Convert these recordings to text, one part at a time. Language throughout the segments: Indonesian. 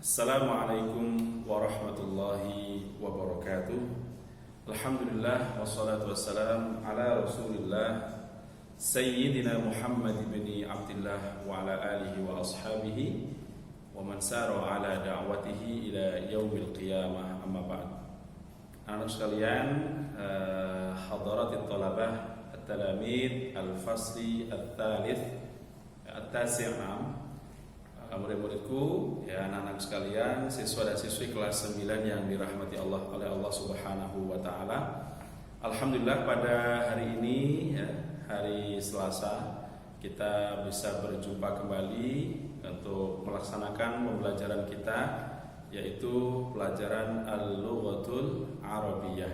Assalamualaikum warahmatullahi wabarakatuh. Alhamdulillah wassalatu wassalam ala Rasulillah Sayyidina Muhammad ibn Abdullah wa ala alihi wa ashabihi wa man sara ala da'watihi ila yaumil qiyamah, amma ba'd. Anak sekalian, hadaratit talabah at-talamid al-fasli at-thalith at-tasi', murid-muridku, ya anak-anak sekalian, siswa dan siswi kelas 9 yang dirahmati Allah oleh Allah Subhanahu wa taala. Alhamdulillah pada hari ini, ya, hari Selasa, kita bisa berjumpa kembali untuk melaksanakan pembelajaran kita, yaitu pelajaran Al-Lughatul Arabiyyah.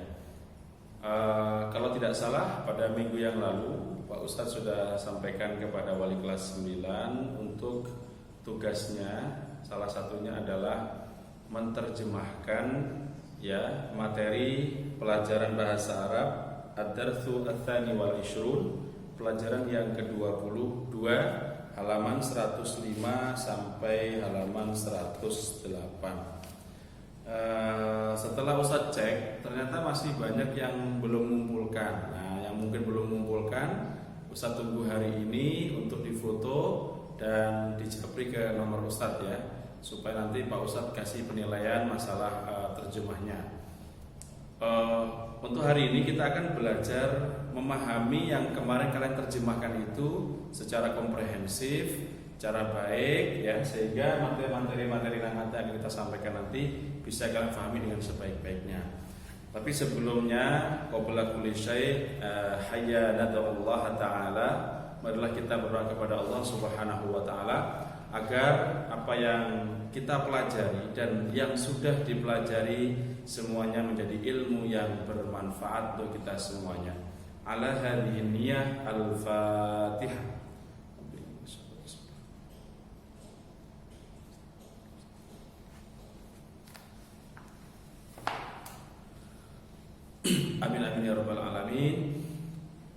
Kalau tidak salah, pada minggu yang lalu Pak Ustadz sudah sampaikan kepada wali kelas 9 untuk tugasnya, salah satunya adalah menerjemahkan, ya, materi pelajaran bahasa Arab Ad-Darsu Ats-Tsani wal Ishrun, pelajaran yang ke-22, halaman 105 sampai halaman 108. Setelah Ustadz cek, ternyata masih banyak yang belum mengumpulkan. Nah, yang mungkin belum mengumpulkan, Ustadz tunggu hari ini untuk difoto dan dijapri ke nomor Ustadz, ya, supaya nanti Pak Ustadz kasih penilaian masalah terjemahnya. Untuk hari ini kita akan belajar memahami yang kemarin kalian terjemahkan itu secara komprehensif, cara baik, ya, sehingga materi-materi yang akan kita sampaikan nanti bisa kalian pahami dengan sebaik-baiknya. Tapi sebelumnya, qabla kulli syai' hayya nad'ullah ta'ala, marilah kita berdoa kepada Allah Subhanahu wa taala agar apa yang kita pelajari dan yang sudah dipelajari semuanya menjadi ilmu yang bermanfaat untuk kita semuanya. Ala hadhihi niyyah al-Fatihah. Amin amin ya rabbal alamin.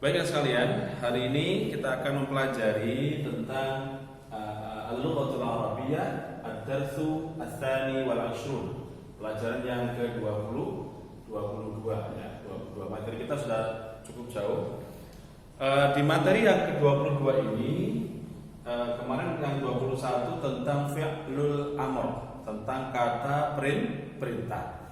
Baiklah sekalian, hari ini kita akan mempelajari tentang Al-Lughatul Arabiyyah Ad-Darsu Ats-Tsani wal Ishrun, pelajaran yang ke-22, ya, 22. Materi kita sudah cukup jauh. Di materi yang ke-22 ini, kemarin yang 21 tentang fi'lul amr, tentang kata perintah.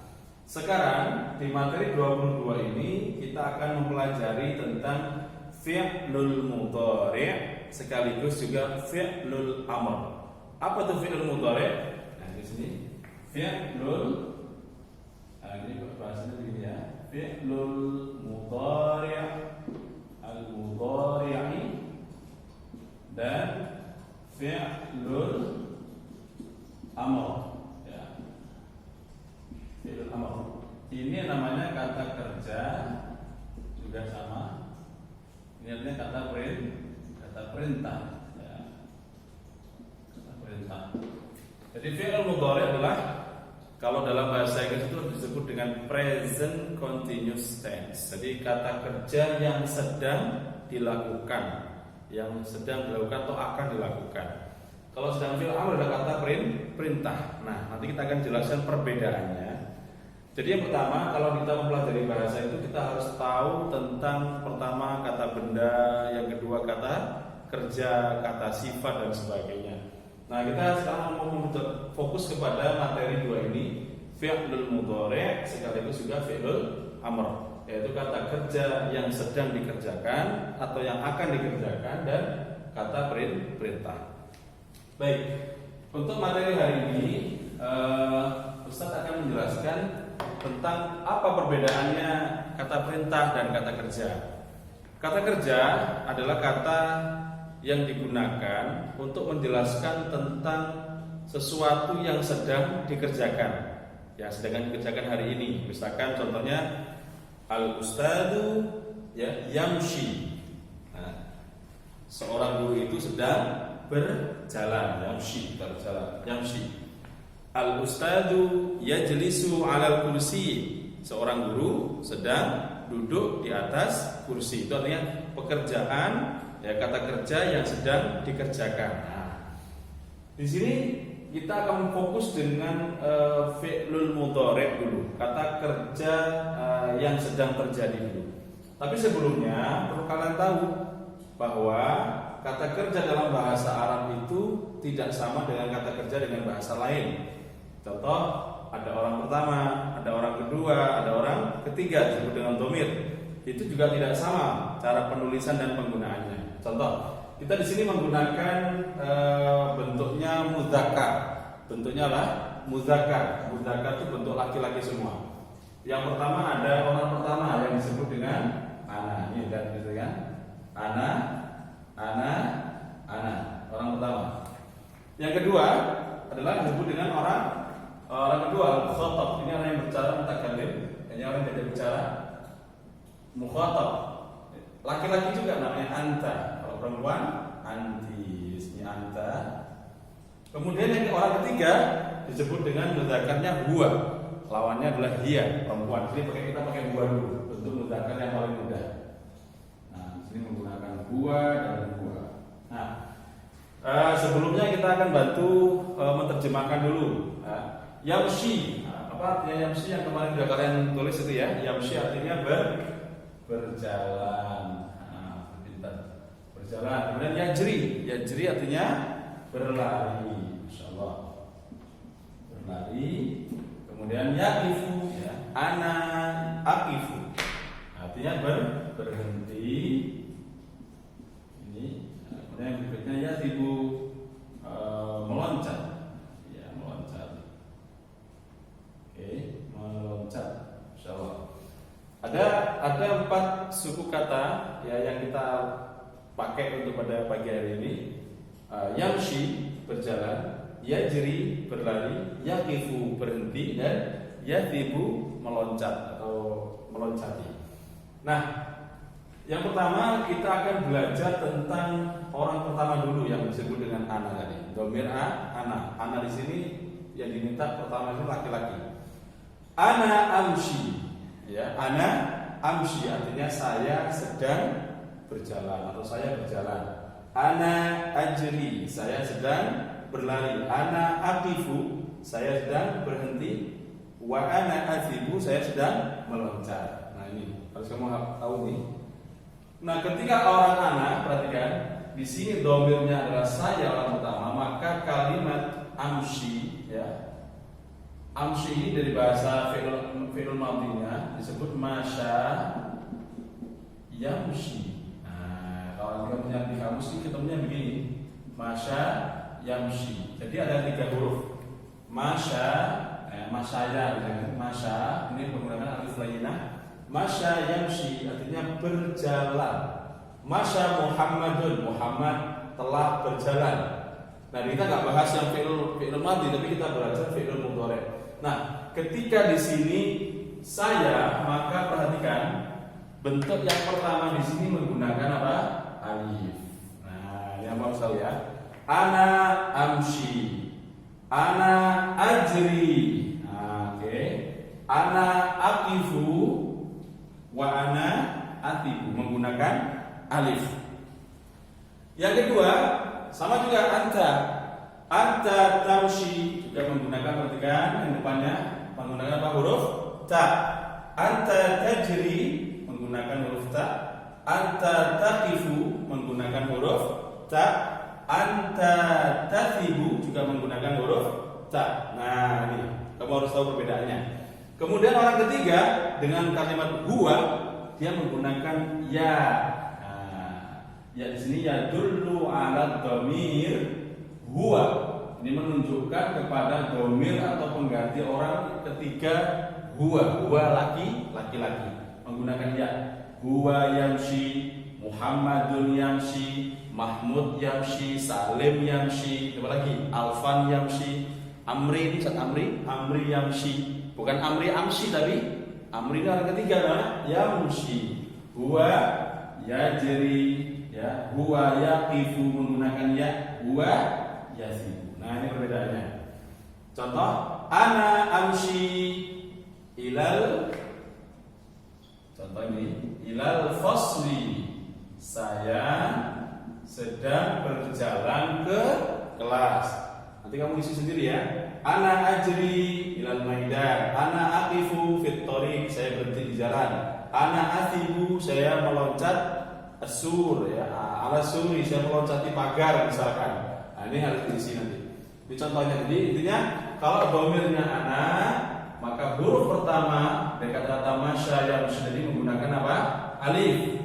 Sekarang di materi 22 ini kita akan mempelajari tentang fi'lul mudhari' sekaligus juga fi'lul amr. Apa itu fi'lul mudhari'? Nah, di sini fi'lul, ini bahasanya begini, ya. Fi'lul mudhari', al-mudhari'i, dan fi'lul amr. Ini namanya kata kerja, juga sama. Ini artinya kata perintah, ya. Kata perintah. Jadi fi'il mudhari' adalah, kalau dalam bahasa Inggris itu disebut dengan present continuous tense. Jadi kata kerja yang sedang dilakukan, atau akan dilakukan. Kalau sedang fi'il amr adalah kata perintah. Nah, nanti kita akan jelaskan perbedaannya. Jadi yang pertama, kalau kita mempelajari bahasa itu kita harus tahu tentang, pertama, kata benda, yang kedua kata kerja, kata sifat, dan sebagainya. Nah, kita sekarang mau fokus kepada materi dua ini, fi'lul mudhari' sekaligus juga fi'lul amr, yaitu kata kerja yang sedang dikerjakan atau yang akan dikerjakan, dan kata perintah. Baik, untuk materi hari ini Ustadz akan menjelaskan tentang apa perbedaannya kata perintah dan kata kerja. Kata kerja adalah kata yang digunakan untuk menjelaskan tentang sesuatu yang sedang dikerjakan, yang sedang dikerjakan hari ini. Misalkan contohnya al-ustadu, ya, yamshi. Nah, seorang guru itu sedang berjalan, berjalan, yamshi. Al-ustadu yajlisu 'alal kursi. Seorang guru sedang duduk di atas kursi. Itu artinya pekerjaan, ya, kata kerja yang sedang dikerjakan. Nah, di sini kita akan fokus dengan fi'lul mudhari' dulu, kata kerja yang sedang terjadi dulu. Tapi sebelumnya perlu kalian tahu bahwa kata kerja dalam bahasa Arab itu tidak sama dengan kata kerja dengan bahasa lain. Contoh, ada orang pertama, ada orang kedua, ada orang ketiga disebut dengan dhamir. Itu juga tidak sama cara penulisan dan penggunaannya. Contoh, kita di sini menggunakan bentuknya mudzakkar. Bentuknya apa? Mudzakkar. Mudzakkar itu bentuk laki-laki semua. Yang pertama ada orang pertama yang disebut dengan ana. Ini lihat gitu kan? Ana, orang pertama. Yang kedua adalah disebut dengan orang kedua, mukhatab. Ini orang yang berbicara, mutakallim. Ini orang yang tidak bicara, mukhatab. Laki-laki juga namanya anta. Kalau perempuan, anti. Ini anta. Kemudian yang orang ketiga disebut dengan mudzakarnya huwa. Lawannya adalah hiya, perempuan. Jadi kita pakai huwa dulu untuk mudzakkar yang paling mudah. Nah, di sini menggunakan huwa dan huwa. Nah, sebelumnya kita akan bantu menerjemahkan dulu. Yamshi, apa artinya yamshi yang kemarin sudah kalian tulis itu ya? Yamshi artinya berjalan. Berjalan. Kemudian yajri artinya berlari. Masyaallah. Berlari. Kemudian yaqifu, ya. Ana aqifu. Artinya berhenti. Ini. Kemudian yang berikutnya yatibu, meloncat. Ya, meloncat. Oke, meloncat. Insyaallah. Ada 4 suku kata ya yang kita pakai untuk pada pagi hari ini. Yamshi, berjalan, yajri, berlari, yaqifu, berhenti, dan yatibu, meloncat atau meloncati. Nah, yang pertama kita akan belajar tentang orang pertama dulu yang disebut dengan ana tadi. Dhamir ana. Ana di sini yang diminta pertama itu laki-laki. Ana amshi. Ya, ana amshi artinya saya sedang berjalan atau saya berjalan. Ana ajri, saya sedang berlari. Ana aqifu, saya sedang berhenti. Wa ana athibu, saya sedang meloncat. Nah, ini harus kamu tahu nih. Nah, ketika orang ana, perhatikan di sini dhamirnya adalah saya orang pertama, maka kalimat amshi ya. Amshi ini dari bahasa fi'il madhinya disebut masya yamshi. Kalau kita punya di kamus ini ketemunya begini, masya yamshi. Jadi ada 3 huruf. Masya, masya, masya. Ini menggunakan alif lainah. Masya yamshi artinya berjalan. Masya Muhammadun, Muhammad telah berjalan. Nah, kita nggak bahas yang fi'il madhi, tapi kita belajar fi'il mudhari'. Nah, ketika di sini saya, maka perhatikan bentuk yang pertama di sini menggunakan apa? Alif. Nah, yang mau tahu ya. Ana amshi. Ana ajri. Nah, oke. Ana aqifu wa ana atibu menggunakan alif. Yang kedua, sama juga anta. Anta tamshi juga menggunakan, perhatikan yang depannya menggunakan apa? Huruf ta. Anta tajri menggunakan huruf ta. Anta taqifu menggunakan huruf ta. Anta tathibu juga menggunakan huruf ta. Nah, ini kamu harus tahu perbedaannya. Kemudian orang ketiga dengan kalimat huwa dia menggunakan ya. Nah, ya di sini ya dulu ala dhamir huwa. Ini menunjukkan kepada dhamir atau pengganti orang ketiga huwa. Huwa laki-laki menggunakan ya. Huwa yamshi, Muhammadun yamshi, Mahmud yamshi, Salim yamshi, apa lagi? Alfan yamshi, Amri, Ustaz Amri yamshi. Bukan Amri amshi tapi Amri ini orang ketiga nah, yamshi. Huwa yajri, ya. Huwa yaqifu menggunakan ya. Huwa yasibu. Nah, ini perbedaannya. Contoh, ana amshi ilal. Contoh ini, ilal fasli. Saya sedang berjalan ke kelas. Nanti kamu isi sendiri ya. Ana ajri ilal maidan, ana aqifu fit thoriq, saya berhenti di jalan. Ana athibu, saya meloncat asur ya, ala suri, saya meloncati pagar misalkan. Nah, ini harus diisi nanti. Ini contohnya. Jadi intinya kalau domirnya ana, maka huruf pertama dari kata masya yang sudah menggunakan apa? Alif.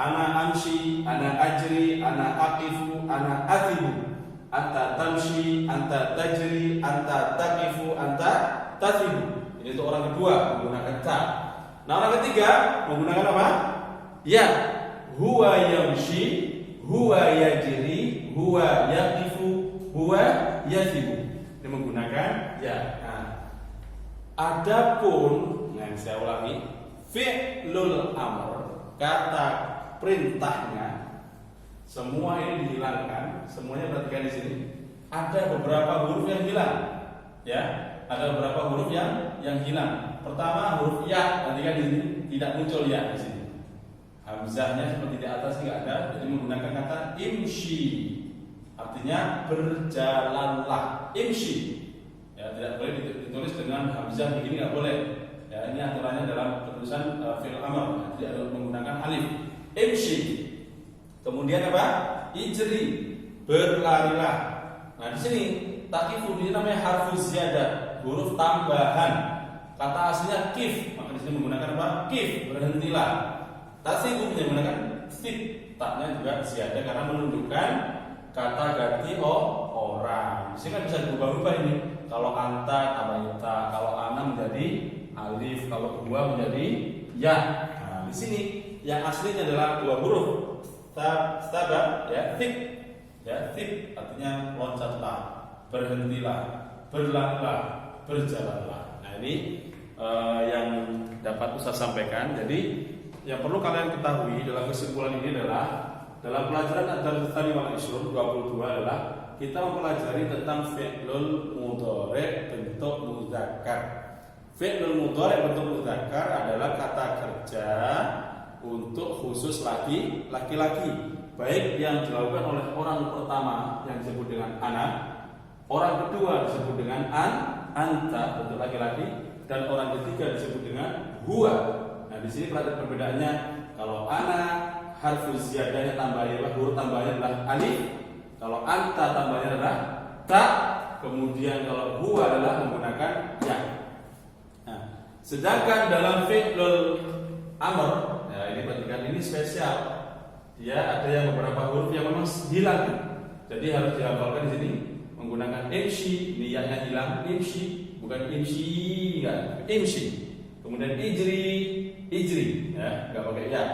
Ana amshi, ana ajri, ana aqifu, ana athibu. Anta tamshi, anta tajri, anta taqifu, anta tathibu. Ini untuk orang kedua menggunakan ta. Nah, orang ketiga menggunakan apa? Ya. Huwa yamshi, huwa yajri, huwa yaqifu, huwa yathibu. Ini menggunakan ya. Nah, adapun yang saya ulangi, fi'lul amr, kata perintahnya, semua ini dihilangkan. Semuanya perhatikan di sini. Ada beberapa huruf yang hilang. Ya, ada beberapa huruf yang hilang. Pertama huruf ya, perhatikan di sini tidak muncul ya di sini. Hamzahnya seperti di atas tidak ada, jadi menggunakan kata imshi. Artinya berjalanlah. Imshi. Ya, tidak boleh ditulis dengan hamzah begini, nggak boleh. Ya, ini aturannya dalam keputusan fi'il amr. Jadi harus menggunakan alif. Imshi. Kemudian apa? Ijri, berlarilah. Nah, di sini taqifu ini namanya harfuz ziyadah, huruf tambahan. Kata aslinya kif, maka di sini menggunakan apa? Kif, berhentilah. Tasibu menggunakan sib, taknya juga ziyadah karena menunjukkan kata ganti orang. Di sini kan bisa berubah-ubah ini. Kalau anta tambah ta, kalau ana menjadi alif, kalau huwa menjadi ya. Nah, di sini yang aslinya adalah dua huruf. Staba ya, tip ya, tip artinya loncatlah, berhentilah, berlarilah, berjalanlah. Nah, ini yang dapat Ustaz sampaikan. Jadi yang perlu kalian ketahui dalam kesimpulan ini adalah dalam pelajaran Ad-Darus wal Ishrun 22 adalah kita mempelajari tentang fi'lul mudhari' bentuk mudzakkar. Fi'lul mudhari' bentuk mudzakkar adalah kata kerja untuk khusus laki-laki, baik yang dilakukan oleh orang pertama yang disebut dengan ana, orang kedua disebut dengan anta bentuk laki-laki, dan orang ketiga disebut dengan huwa. Nah, di sini perbedaannya, kalau ana harfuz ziyadahnya tambahnya huruf tambahnya adalah alif, kalau anta tambahnya adalah ta, kemudian kalau huwa adalah menggunakan ya. Nah, sedangkan dalam fi'lul amr, ya, ini perhatikan, ini spesial. Dia ada yang beberapa huruf yang memang hilang. Jadi harus dihafalkan di sini menggunakan imshi, niatnya hilang, imshi, bukan imshi, enggak, imshi. Kemudian ijri, ya, enggak pakai ya.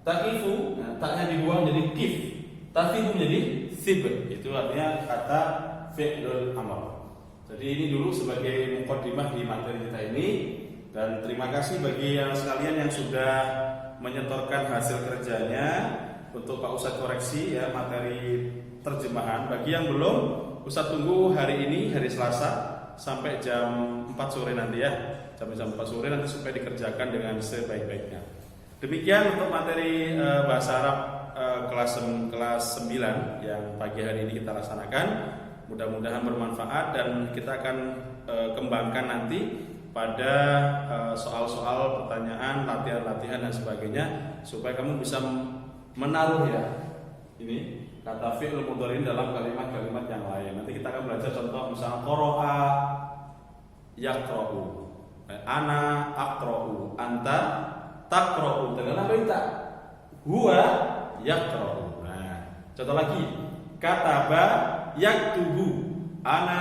Taqifu, nah, taknya dibuang jadi kif. Taqifu menjadi sib. Itu artinya kata fi'lul amr. Jadi ini dulu sebagai mukadimah di materi kita ini. Dan terima kasih bagi yang sekalian yang sudah menyetorkan hasil kerjanya untuk Pak Ustadz koreksi ya materi terjemahan. Bagi yang belum, Ustadz tunggu hari ini, hari Selasa sampai jam 4 sore nanti ya. Sampai jam 4 sore nanti supaya dikerjakan dengan sebaik-baiknya. Demikian untuk materi bahasa Arab kelas 9 yang pagi hari ini kita laksanakan. Mudah-mudahan bermanfaat dan kita akan kembangkan nanti pada soal-soal, pertanyaan, latihan-latihan dan sebagainya supaya kamu bisa menaruh ya ini kata fi'il mudhari dalam kalimat-kalimat yang lain. Nanti kita akan belajar contoh misalnya qara'a yaqra'u, ana aqra'u, anta taqra'u, dengan baita, huwa yaqra'u. Nah, contoh lagi, kataba yaktubu, ana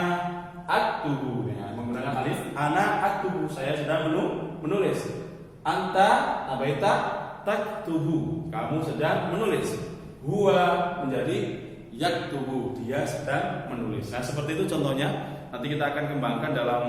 aktubu. Menggunakan alif, ana aktubu, saya sedang menulis. Anta abaita taktubu, kamu sedang menulis. Huwa menjadi yaktubu, dia sedang menulis. Nah, seperti itu contohnya. Nanti kita akan kembangkan dalam